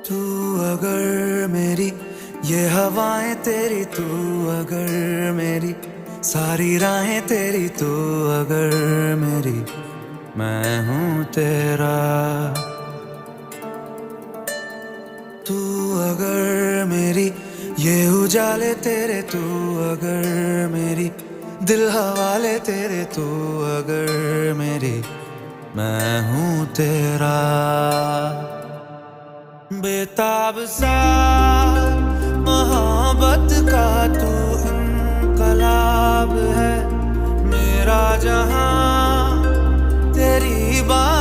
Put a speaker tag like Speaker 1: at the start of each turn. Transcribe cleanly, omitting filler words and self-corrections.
Speaker 1: तू अगर मेरी ये हवाएं तेरी, तू अगर मेरी सारी राहें तेरी, तू अगर मेरी मैं हूँ तेरा। तू अगर मेरी ये उजाले तेरे, तू अगर मेरी दिल हवाले तेरे, तू अगर मेरी मैं हूँ तेरा। बेताब सा मोहब्बत का तू इनकलाब है, मेरा जहां तेरी बात